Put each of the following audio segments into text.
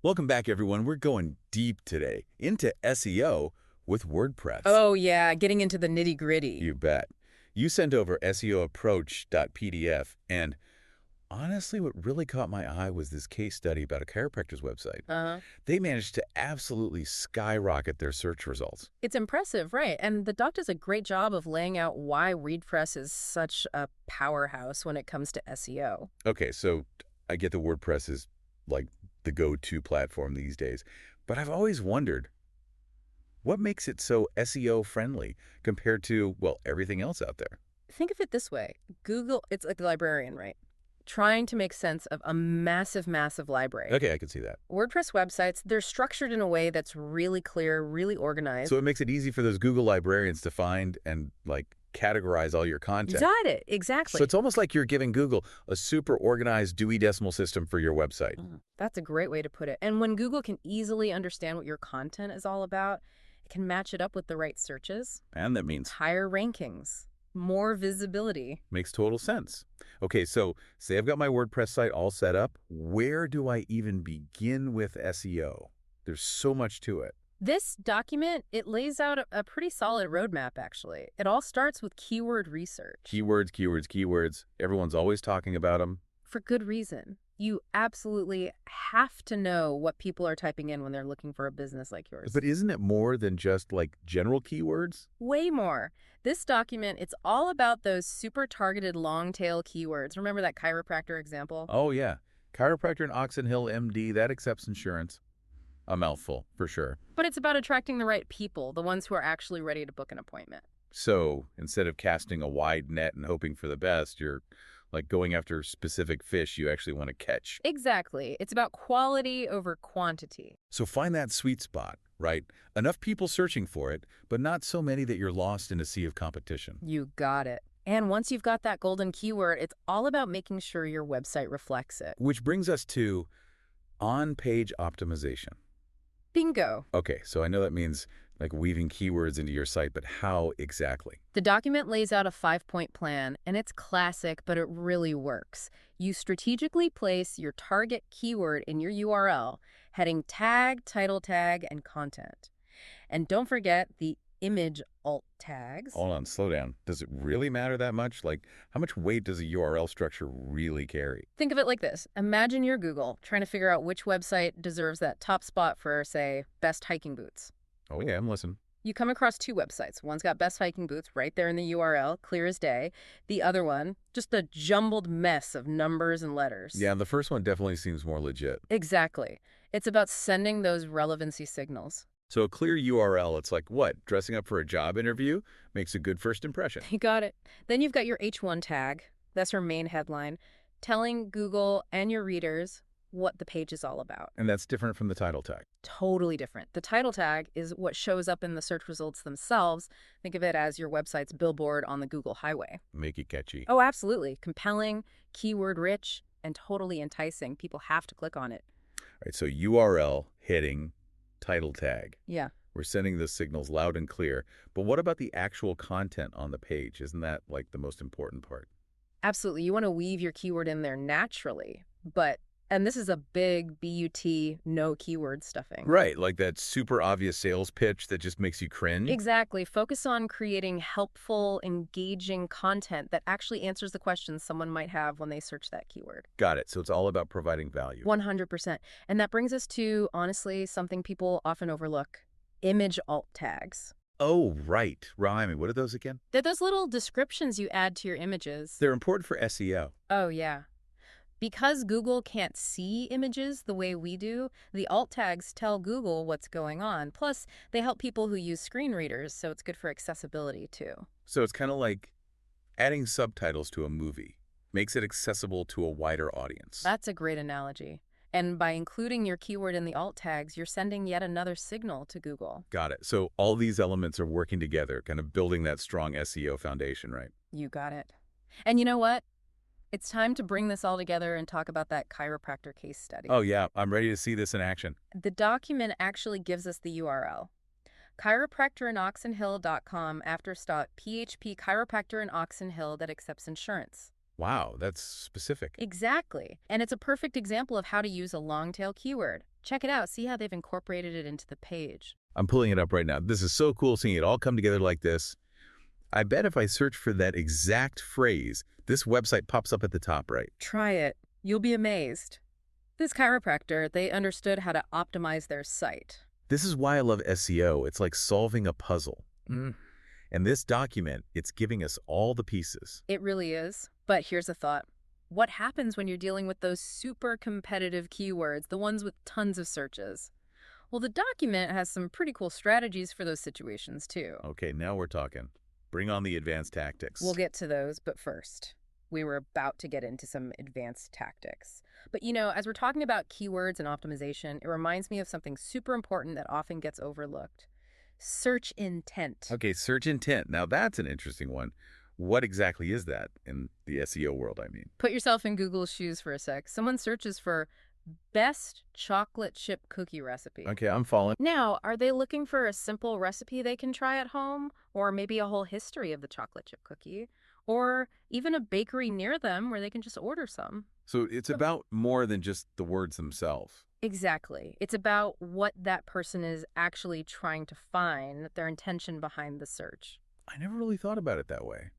Welcome back, everyone. We're going deep today into SEO with WordPress. Oh, yeah, getting into the nitty-gritty. You bet. You sent over SEOapproach.pdf, and honestly, what really caught my eye was this case study about a chiropractor's website. Uh-huh. They managed to absolutely skyrocket their search results. It's impressive, right? And the doc does a great job of laying out why WordPress is such a powerhouse when it comes to SEO. Okay, so I get the WordPress is like the go-to platform these days, but I've always wondered, what makes it so SEO friendly compared to, well, everything else out there? Think of it this way. Google, it's like the librarian, right? Trying to make sense of a massive, massive library. Okay, I can see that. WordPress websites, they're structured in a way that's really clear, really organized. So it makes it easy for those Google librarians to find and categorize all your content. Got it, So exactly. it's almost like you're giving Google a super organized Dewey Decimal System for your website. That's a great way to put it. And when Google can easily understand what your content is all about, it can match it up with the right searches, And that means higher rankings, more visibility. makes total sense. Okay, so say I've got my WordPress site all set up. Where do I even begin with SEO? There's so much to it. This document, it lays out a pretty solid roadmap, actually. It all starts with keyword research. Keywords, keywords, keywords. Everyone's always talking about them. For good reason. You absolutely have to know what people are typing in when they're looking for a business like yours. But isn't it more than just general keywords? Way more. This document, it's all about those super targeted long tail keywords. Remember that chiropractor example? Oh, yeah. Chiropractor in Oxon Hill, MD, that accepts insurance. A mouthful, for sure. But it's about attracting the right people, the ones who are actually ready to book an appointment. So instead of casting a wide net and hoping for the best, you're going after specific fish you actually want to catch. Exactly. It's about quality over quantity. So find that sweet spot, right? Enough people searching for it, but not so many that you're lost in a sea of competition. You got it. And once you've got that golden keyword, it's all about making sure your website reflects it. Which brings us to on-page optimization. Bingo. Okay, so I know that means weaving keywords into your site, but how exactly? The document lays out a 5-point plan, and it's classic, but it really works. You strategically place your target keyword in your URL, heading tag, title tag, and content. And don't forget the image alt tags. Hold on, slow down. Does it really matter that much? How much weight does a URL structure really carry? Think of it like this. Imagine you're Google trying to figure out which website deserves that top spot for, say, best hiking boots. Oh yeah, I'm listening. You come across two websites. One's got best hiking boots right there in the URL, clear as day. The other one, just a jumbled mess of numbers and letters. Yeah, the first one definitely seems more legit. Exactly. It's about sending those relevancy signals. So a clear URL, it's like what? Dressing up for a job interview makes a good first impression. You got it. Then you've got your H1 tag. That's your main headline, telling Google and your readers what the page is all about. And that's different from the title tag. Totally different. The title tag is what shows up in the search results themselves. Think of it as your website's billboard on the Google highway. Make it catchy. Oh, absolutely. Compelling, keyword rich, and totally enticing. People have to click on it. All right, so URL, heading, title tag. Yeah. We're sending the signals loud and clear. But what about the actual content on the page? Isn't that the most important part? Absolutely. You want to weave your keyword in there naturally. And this is a big BUT, no keyword stuffing. Right, like that super obvious sales pitch that just makes you cringe. Exactly. Focus on creating helpful, engaging content that actually answers the questions someone might have when they search that keyword. Got it. So it's all about providing value. 100%. And that brings us to, honestly, something people often overlook, image alt tags. Oh, right. Remind me, what are those again? They're those little descriptions you add to your images. They're important for SEO. Oh, yeah. Because Google can't see images the way we do, the alt tags tell Google what's going on. Plus, they help people who use screen readers, so it's good for accessibility, too. So it's kind of like adding subtitles to a movie. Makes it accessible to a wider audience. That's a great analogy. And by including your keyword in the alt tags, you're sending yet another signal to Google. Got it. So all these elements are working together, kind of building that strong SEO foundation, right? You got it. And you know what? It's time to bring this all together and talk about that chiropractor case study. Oh, yeah. I'm ready to see this in action. The document actually gives us the URL. Chiropractorinoxonhill.com /PHP chiropractor in Oxon Hill that accepts insurance. Wow, that's specific. Exactly. And it's a perfect example of how to use a long tail keyword. Check it out. See how they've incorporated it into the page. I'm pulling it up right now. This is so cool seeing it all come together like this. I bet if I search for that exact phrase, this website pops up at the top right. Try it. You'll be amazed. This chiropractor, they understood how to optimize their site. This is why I love SEO. It's like solving a puzzle. And this document, it's giving us all the pieces. It really is. But here's a thought. What happens when you're dealing with those super competitive keywords, the ones with tons of searches? Well, the document has some pretty cool strategies for those situations, too. Okay, now we're talking. Bring on the advanced tactics. We'll get to those, but first, we were about to get into some advanced tactics. But as we're talking about keywords and optimization, it reminds me of something super important that often gets overlooked. Search intent. Okay, search intent. Now that's an interesting one. What exactly is that in the SEO world, I mean? Put yourself in Google's shoes for a sec. Someone searches for best chocolate chip cookie recipe. Okay, I'm following. Now, are they looking for a simple recipe they can try at home? Or maybe a whole history of the chocolate chip cookie? Or even a bakery near them where they can just order some? So it's about more than just the words themselves. Exactly. It's about what that person is actually trying to find, their intention behind the search. I never really thought about it that way.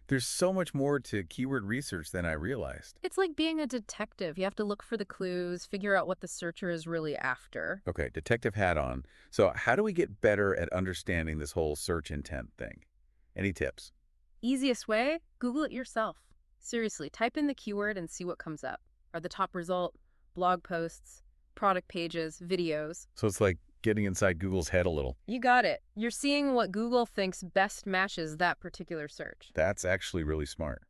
There's so much more to keyword research than I realized. It's like being a detective. You have to look for the clues, figure out what the searcher is really after. Okay, detective hat on. So how do we get better at understanding this whole search intent thing? Any tips? Easiest way? Google it yourself. Seriously, type in the keyword and see what comes up. Are the top result blog posts, product pages, videos? So it's like getting inside Google's head a little. You got it. You're seeing what Google thinks best matches that particular search. That's actually really smart.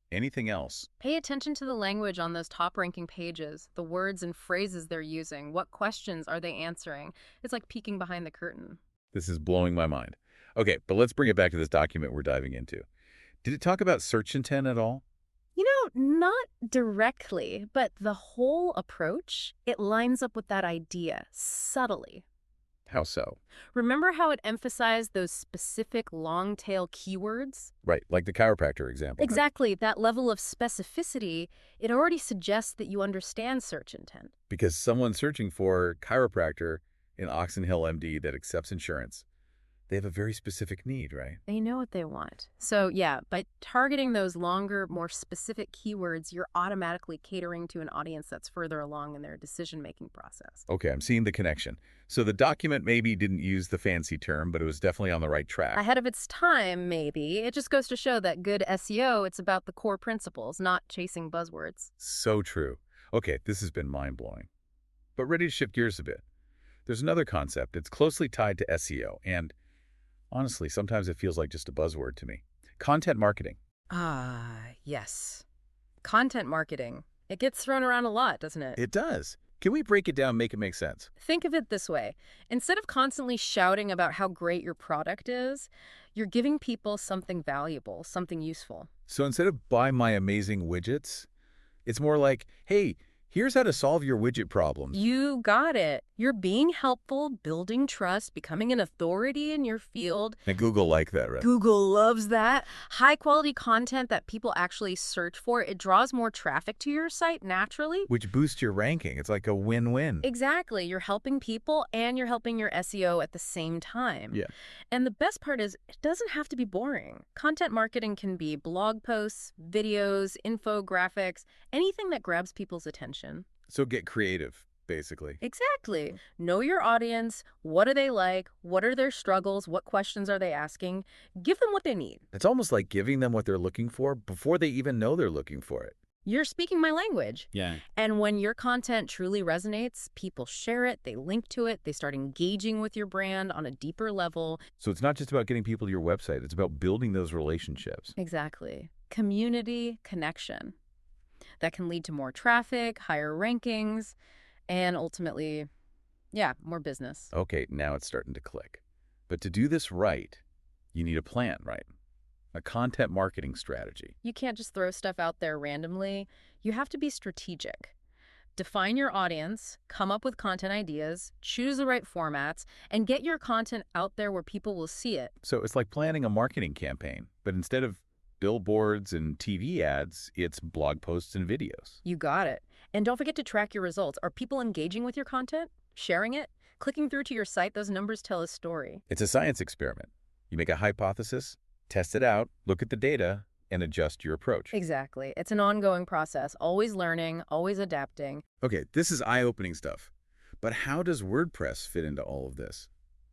Anything else? Pay attention to the language on those top-ranking pages, the words and phrases they're using. What questions are they answering? It's like peeking behind the curtain. This is blowing my mind. Okay, but let's bring it back to this document we're diving into. Did it talk about search intent at all? Not directly, but the whole approach, it lines up with that idea subtly. How so? Remember how it emphasized those specific long-tail keywords? Right, like the chiropractor example. Exactly. That level of specificity, it already suggests that you understand search intent. Because someone searching for chiropractor in Oxon Hill, MD, that accepts insurance, they have a very specific need, right? They know what they want. So yeah, by targeting those longer, more specific keywords, you're automatically catering to an audience that's further along in their decision-making process. Okay, I'm seeing the connection. So the document maybe didn't use the fancy term, but it was definitely on the right track. Ahead of its time, maybe. It just goes to show that good SEO, it's about the core principles, not chasing buzzwords. So true. Okay, this has been mind-blowing. But ready to shift gears a bit. There's another concept that's closely tied to SEO, and honestly, sometimes it feels like just a buzzword to me. Content marketing. Ah, yes. Content marketing. It gets thrown around a lot, doesn't it? It does. Can we break it down, make it make sense? Think of it this way. Instead of constantly shouting about how great your product is, you're giving people something valuable, something useful. So instead of buy my amazing widgets, it's more like, hey, here's how to solve your widget problems. You got it. You're being helpful, building trust, becoming an authority in your field. And Google like that, right? Google loves that. High-quality content that people actually search for, it draws more traffic to your site naturally. Which boosts your ranking. It's like a win-win. Exactly. You're helping people and you're helping your SEO at the same time. Yeah. And the best part is it doesn't have to be boring. Content marketing can be blog posts, videos, infographics, anything that grabs people's attention. So get creative, basically. Exactly. Know your audience. What do they like? What are their struggles? What questions are they asking? Give them what they need. It's almost like giving them what they're looking for before they even know they're looking for it. You're speaking my language. Yeah. And when your content truly resonates, people share it, they link to it, they start engaging with your brand on a deeper level. So it's not just about getting people to your website. It's about building those relationships. Exactly. Community connection. That can lead to more traffic, higher rankings, and ultimately, more business. Okay, now it's starting to click. But to do this right, you need a plan, right? A content marketing strategy. You can't just throw stuff out there randomly. You have to be strategic. Define your audience, come up with content ideas, choose the right formats, and get your content out there where people will see it. So it's like planning a marketing campaign, but instead of billboards and TV ads, it's blog posts and videos. You got it. And don't forget to track your results. Are people engaging with your content? Sharing it? Clicking through to your site? Those numbers tell a story. It's a science experiment. You make a hypothesis, test it out, look at the data, and adjust your approach. Exactly. It's an ongoing process, always learning, always adapting. Okay, this is eye-opening stuff. But how does WordPress fit into all of this?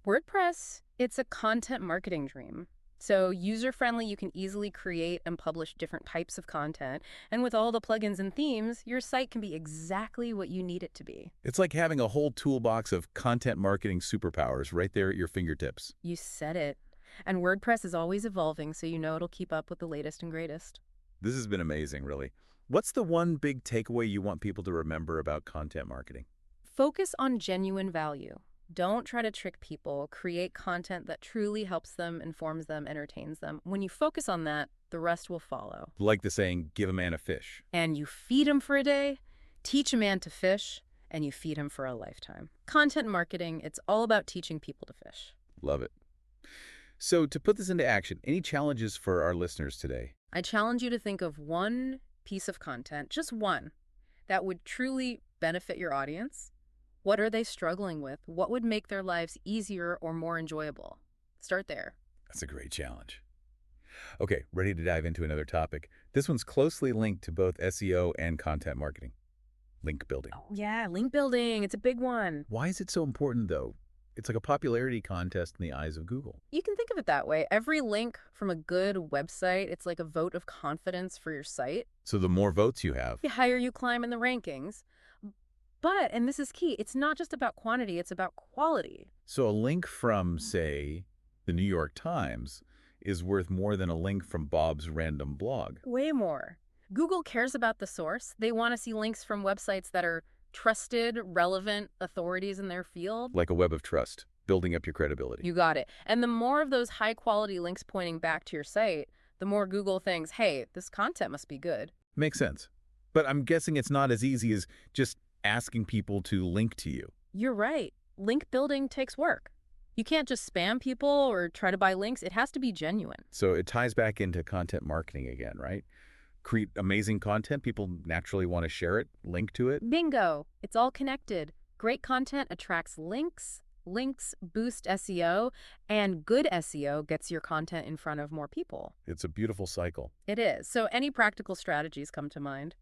WordPress, it's a content marketing dream. So user-friendly, you can easily create and publish different types of content. And with all the plugins and themes, your site can be exactly what you need it to be. It's like having a whole toolbox of content marketing superpowers right there at your fingertips. You said it. And WordPress is always evolving, so you know it'll keep up with the latest and greatest. This has been amazing, really. What's the one big takeaway you want people to remember about content marketing? Focus on genuine value. Don't try to trick people. Create content that truly helps them, informs them, entertains them. When you focus on that, the rest will follow. Like the saying, give a man a fish. And you feed him for a day, teach a man to fish, and you feed him for a lifetime. Content marketing, it's all about teaching people to fish. Love it. So to put this into action, any challenges for our listeners today? I challenge you to think of one piece of content, just one, that would truly benefit your audience. What are they struggling with? What would make their lives easier or more enjoyable? Start there. That's a great challenge. Okay, ready to dive into another topic. This one's closely linked to both SEO and content marketing. Link building. Oh, yeah, link building. It's a big one. Why is it so important, though? It's like a popularity contest in the eyes of Google. You can think of it that way. Every link from a good website, it's like a vote of confidence for your site. So the more votes you have, The higher you climb in the rankings. But, and this is key, it's not just about quantity, it's about quality. so a link from, say, the New York Times is worth more than a link from Bob's random blog. Way more. Google cares about the source. They want to see links from websites that are trusted, relevant authorities in their field. Like a web of trust, building up your credibility. You got it. And the more of those high-quality links pointing back to your site, the more Google thinks, hey, this content must be good. Makes sense. But I'm guessing it's not as easy as just asking people to link to you. You're right. Link building takes work. You can't just spam people or try to buy links. It has to be genuine. So it ties back into content marketing again, right? Create amazing content. People naturally want to share it, link to it. Bingo. It's all connected. Great content attracts links. Links boost SEO, and good SEO gets your content in front of more people. It's a beautiful cycle. It is. So any practical strategies come to mind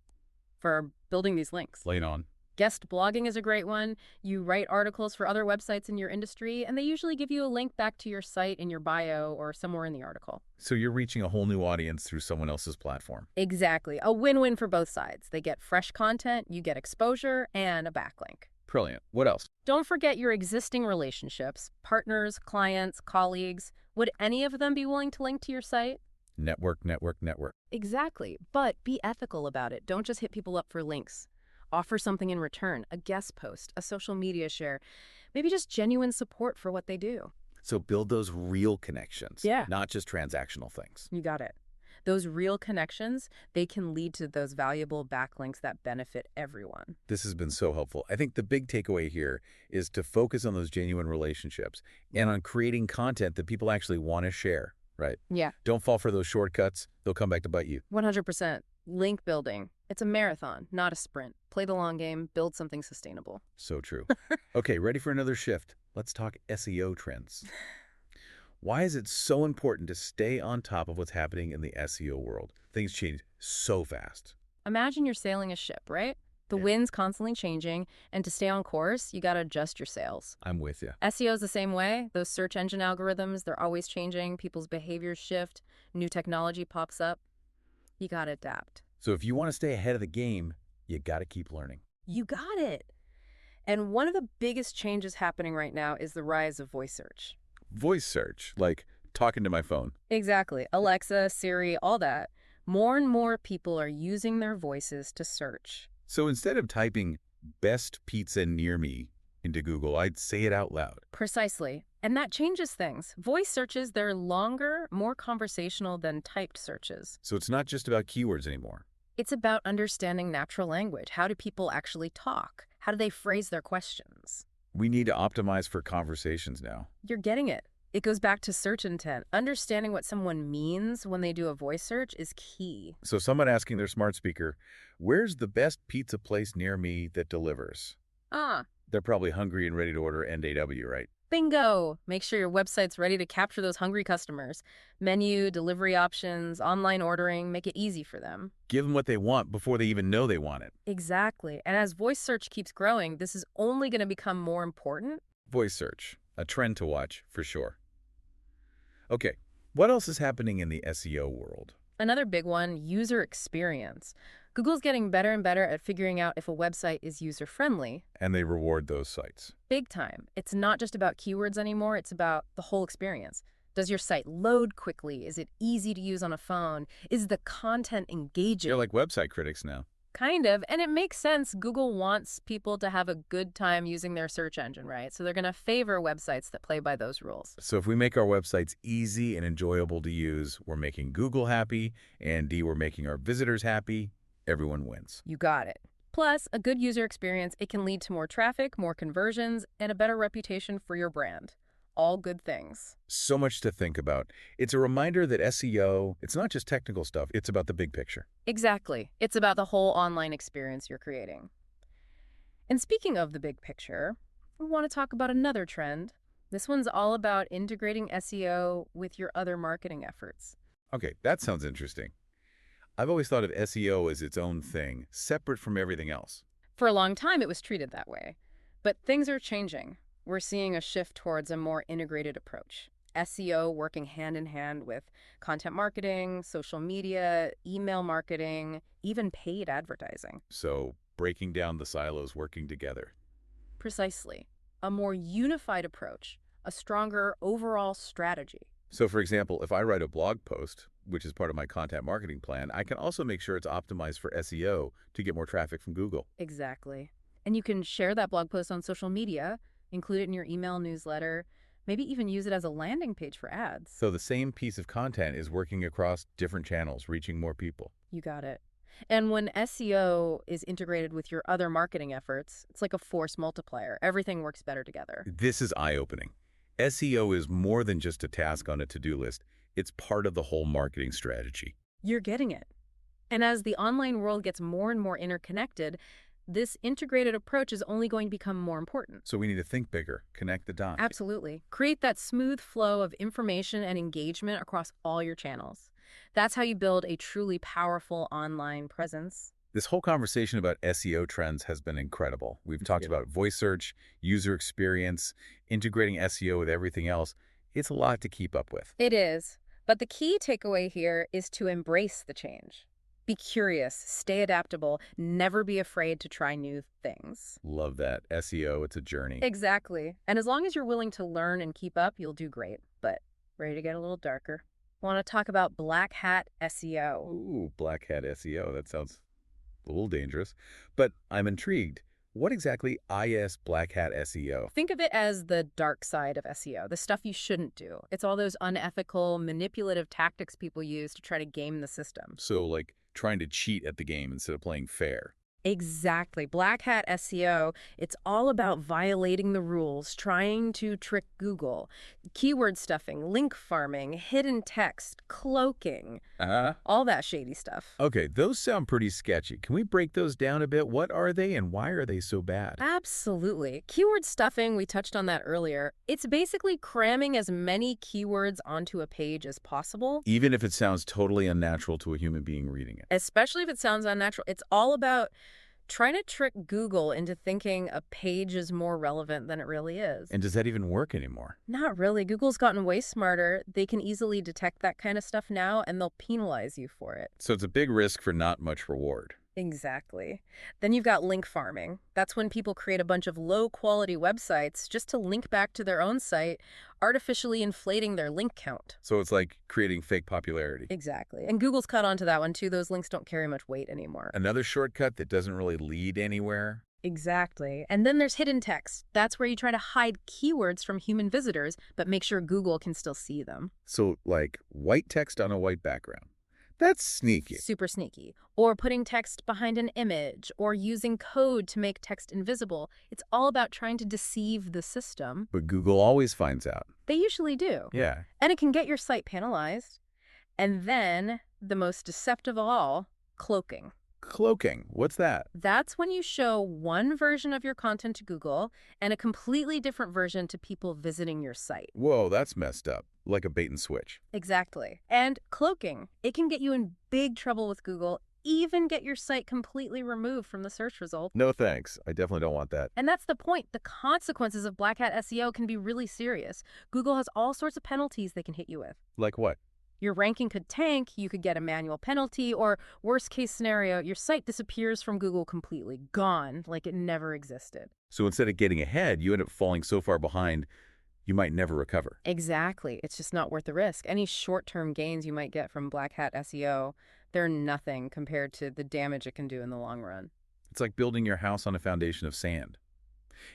for building these links? Lane on. Guest blogging is a great one. You write articles for other websites in your industry, and they usually give you a link back to your site in your bio or somewhere in the article. So you're reaching a whole new audience through someone else's platform. Exactly. A win-win for both sides. They get fresh content, you get exposure, and a backlink. Brilliant. What else? Don't forget your existing relationships, partners, clients, colleagues. Would any of them be willing to link to your site? Network, network, network. Exactly. But be ethical about it. Don't just hit people up for links. Offer something in return, a guest post, a social media share, maybe just genuine support for what they do. So build those real connections, Yeah. not just transactional things. You got it. Those real connections, they can lead to those valuable backlinks that benefit everyone. This has been so helpful. I think the big takeaway here is to focus on those genuine relationships and on creating content that people actually want to share, right? Yeah. Don't fall for those shortcuts. They'll come back to bite you. 100%. Link building. It's a marathon, not a sprint. Play the long game, build something sustainable. So true. Okay, ready for another shift? Let's talk SEO trends. Why is it so important to stay on top of what's happening in the SEO world? Things change so fast. Imagine you're sailing a ship, right? The Yeah. wind's constantly changing, and to stay on course, you got to adjust your sails. I'm with you. SEO is the same way. Those search engine algorithms, they're always changing. People's behaviors shift. New technology pops up. You got to adapt. So if you want to stay ahead of the game, you got to keep learning. You got it. And one of the biggest changes happening right now is the rise of voice search. Voice search, like talking to my phone. Exactly. Alexa, Siri, all that. More and more people are using their voices to search. So instead of typing best pizza near me into Google, I'd say it out loud. Precisely. And that changes things. Voice searches, they're longer, more conversational than typed searches. So it's not just about keywords anymore. It's about understanding natural language. How do people actually talk? How do they phrase their questions? We need to optimize for conversations now. You're getting it. It goes back to search intent. Understanding what someone means when they do a voice search is key. So someone asking their smart speaker, where's the best pizza place near me that delivers? Ah, They're probably hungry and ready to order NAW, right? bingo! Make sure your website's ready to capture those hungry customers. Menu, delivery options, online ordering, make it easy for them. Give them what they want before they even know they want it. Exactly. And as voice search keeps growing, this is only going to become more important. Voice search, a trend to watch for sure. Okay, what else is happening in the SEO world? Another big one, user experience. Google's getting better and better at figuring out if a website is user-friendly. And they reward those sites. Big time. It's not just about keywords anymore, it's about the whole experience. Does your site load quickly? Is it easy to use on a phone? Is the content engaging? You're like website critics now. Kind of, and it makes sense. Google wants people to have a good time using their search engine, right? So they're going to favor websites that play by those rules. So if we make our websites easy and enjoyable to use, we're making Google happy, and D, we're making our visitors happy. Everyone wins. You got it. Plus, a good user experience, it can lead to more traffic, more conversions, and a better reputation for your brand. All good things. So much to think about. It's a reminder that SEO, it's not just technical stuff, it's about the big picture. Exactly. It's about the whole online experience you're creating. And speaking of the big picture, we want to talk about another trend. This one's all about integrating SEO with your other marketing efforts. Okay, that sounds interesting. I've always thought of SEO as its own thing, separate from everything else. For a long time, it was treated that way. But things are changing. We're seeing a shift towards a more integrated approach. SEO working hand in hand with content marketing, social media, email marketing, even paid advertising. So breaking down the silos, working together. Precisely. A more unified approach, a stronger overall strategy. So for example, if I write a blog post, which is part of my content marketing plan, I can also make sure it's optimized for SEO to get more traffic from Google. Exactly. And you can share that blog post on social media, include it in your email newsletter, maybe even use it as a landing page for ads. So the same piece of content is working across different channels, reaching more people. You got it. And when SEO is integrated with your other marketing efforts, it's like a force multiplier. Everything works better together. This is eye-opening. SEO is more than just a task on a to-do list. It's part of the whole marketing strategy. You're getting it. And as the online world gets more and more interconnected, this integrated approach is only going to become more important. So we need to think bigger, connect the dots. Absolutely. Create that smooth flow of information and engagement across all your channels. That's how you build a truly powerful online presence. This whole conversation about SEO trends has been incredible. We've talked about voice search, user experience, integrating SEO with everything else. It's a lot to keep up with. It is. But the key takeaway here is to embrace the change. Be curious, stay adaptable, never be afraid to try new things. Love that. SEO, it's a journey. Exactly. And as long as you're willing to learn and keep up, you'll do great. But ready to get a little darker? Want to talk about black hat SEO? Ooh, black hat SEO. That sounds a little dangerous. But I'm intrigued. What exactly is black hat SEO? Think of it as the dark side of SEO, the stuff you shouldn't do. It's all those unethical, manipulative tactics people use to try to game the system. So like trying to cheat at the game instead of playing fair. Exactly. Black hat SEO, it's all about violating the rules, trying to trick Google. Keyword stuffing, link farming, hidden text, cloaking, all that shady stuff. Okay, those sound pretty sketchy. Can we break those down a bit? What are they and why are they so bad? Absolutely. Keyword stuffing, we touched on that earlier. It's basically cramming as many keywords onto a page as possible. Even if it sounds totally unnatural to a human being reading it. Especially if it sounds unnatural. It's all about trying to trick Google into thinking a page is more relevant than it really is. And does that even work anymore? Not really. Google's gotten way smarter. They can easily detect that kind of stuff now, and they'll penalize you for it. So it's a big risk for not much reward. Exactly. Then you've got link farming. That's when people create a bunch of low-quality websites just to link back to their own site, artificially inflating their link count. So it's like creating fake popularity. Exactly. And Google's caught on to that one, too. Those links don't carry much weight anymore. Another shortcut that doesn't really lead anywhere. Exactly. And then there's hidden text. That's where you try to hide keywords from human visitors, but make sure Google can still see them. So like white text on a white background. That's sneaky. Super sneaky. Or putting text behind an image, or using code to make text invisible. It's all about trying to deceive the system. But Google always finds out. They usually do. Yeah. And it can get your site penalized. And then, the most deceptive of all, cloaking. Cloaking. What's that? That's when you show one version of your content to Google and a completely different version to people visiting your site. Whoa, that's messed up. Like a bait and switch. Exactly. And cloaking, it can get you in big trouble with Google, even get your site completely removed from the search result. No thanks. I definitely don't want that. And that's the point. The consequences of black hat SEO can be really serious. Google has all sorts of penalties they can hit you with. Like what? Your ranking could tank, you could get a manual penalty, or worst case scenario, your site disappears from Google completely, gone, like it never existed. So instead of getting ahead, you end up falling so far behind, you might never recover. Exactly. It's just not worth the risk. Any short-term gains you might get from black hat SEO, they're nothing compared to the damage it can do in the long run. It's like building your house on a foundation of sand.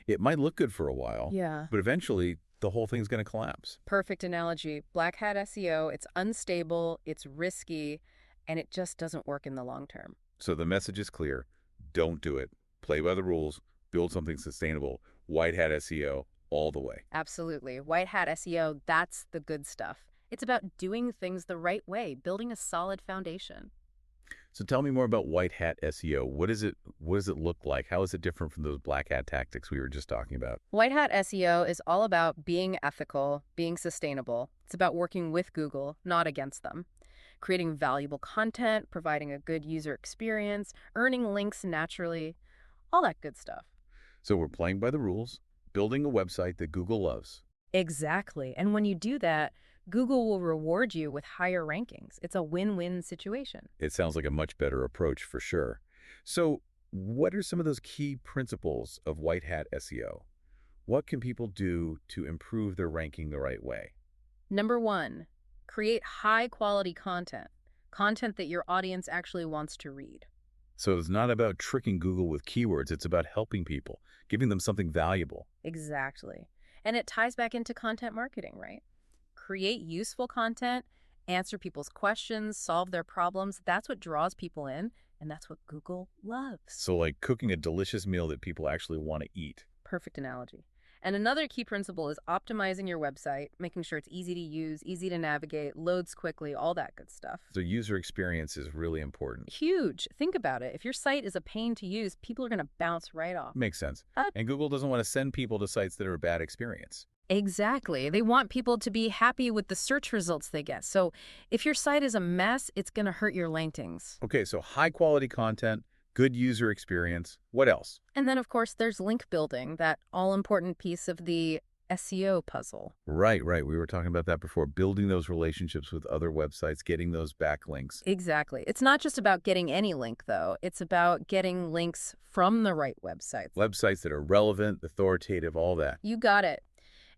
It might look good for a while, Yeah. but eventually the whole thing's going to collapse. Perfect analogy. Black hat SEO, it's unstable, it's risky, and it just doesn't work in the long term. So the message is clear. Don't do it. Play by the rules. Build something sustainable. White hat SEO all the way. Absolutely. White hat SEO, that's the good stuff. It's about doing things the right way, building a solid foundation. So tell me more about white hat SEO. What does it look like? How is it different from those black hat tactics we were just talking about? White hat SEO is all about being ethical, being sustainable. It's about working with Google, not against them. Creating valuable content, providing a good user experience, earning links naturally, all that good stuff. So we're playing by the rules, building a website that Google loves. Exactly. And when you do that, Google will reward you with higher rankings. It's a win-win situation. It sounds like a much better approach for sure. So what are some of those key principles of white hat SEO? What can people do to improve their ranking the right way? Number one, create high-quality content, content that your audience actually wants to read. So it's not about tricking Google with keywords. It's about helping people, giving them something valuable. Exactly. And it ties back into content marketing, right? Create useful content, answer people's questions, solve their problems. That's what draws people in, and that's what Google loves. So like cooking a delicious meal that people actually want to eat. Perfect analogy. And another key principle is optimizing your website, making sure it's easy to use, easy to navigate, loads quickly, all that good stuff. So user experience is really important. Huge. Think about it. If your site is a pain to use, people are going to bounce right off. Makes sense. Uh, And Google doesn't want to send people to sites that are a bad experience. Exactly. They want people to be happy with the search results they get. So if your site is a mess, it's going to hurt your rankings. Okay, so high quality content, good user experience. What else? And then, of course, there's link building, that all-important piece of the SEO puzzle. Right. We were talking about that before. Building those relationships with other websites, getting those backlinks. Exactly. It's not just about getting any link, though. It's about getting links from the right websites. Websites that are relevant, authoritative, all that. You got it.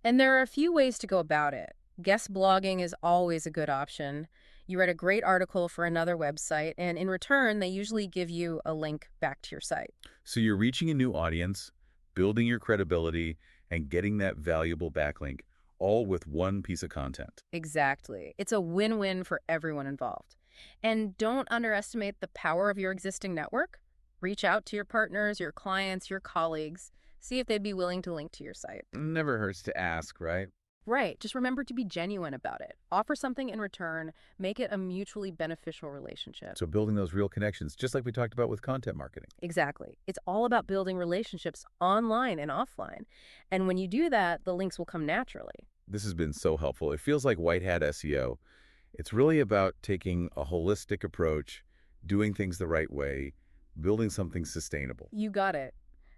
And there are a few ways to go about it. Guest blogging is always a good option. You write a great article for another website, and in return, they usually give you a link back to your site. So you're reaching a new audience, building your credibility, and getting that valuable backlink, all with one piece of content. Exactly. It's a win-win for everyone involved. And don't underestimate the power of your existing network. Reach out to your partners, your clients, your colleagues. See if they'd be willing to link to your site. Never hurts to ask, right? Right. Just remember to be genuine about it. Offer something in return. Make it a mutually beneficial relationship. So building those real connections, just like we talked about with content marketing. Exactly. It's all about building relationships online and offline. And when you do that, the links will come naturally. This has been so helpful. It feels like white hat SEO. It's really about taking a holistic approach, doing things the right way, building something sustainable. You got it.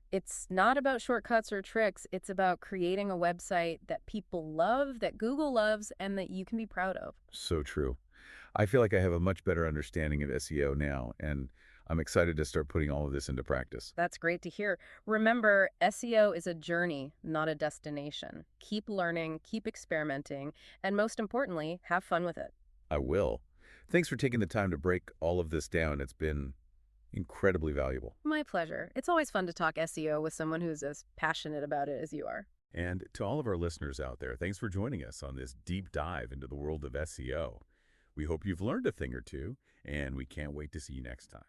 It's not about shortcuts or tricks. It's about creating a website that people love, that Google loves, and that you can be proud of. So true. I feel like I have a much better understanding of SEO now, and I'm excited to start putting all of this into practice. That's great to hear. Remember, SEO is a journey, not a destination. Keep learning, keep experimenting, and most importantly, have fun with it. I will. Thanks for taking the time to break all of this down. It's been incredibly valuable. My pleasure. It's always fun to talk SEO with someone who's as passionate about it as you are. And to all of our listeners out there, thanks for joining us on this deep dive into the world of SEO. We hope you've learned a thing or two, and we can't wait to see you next time.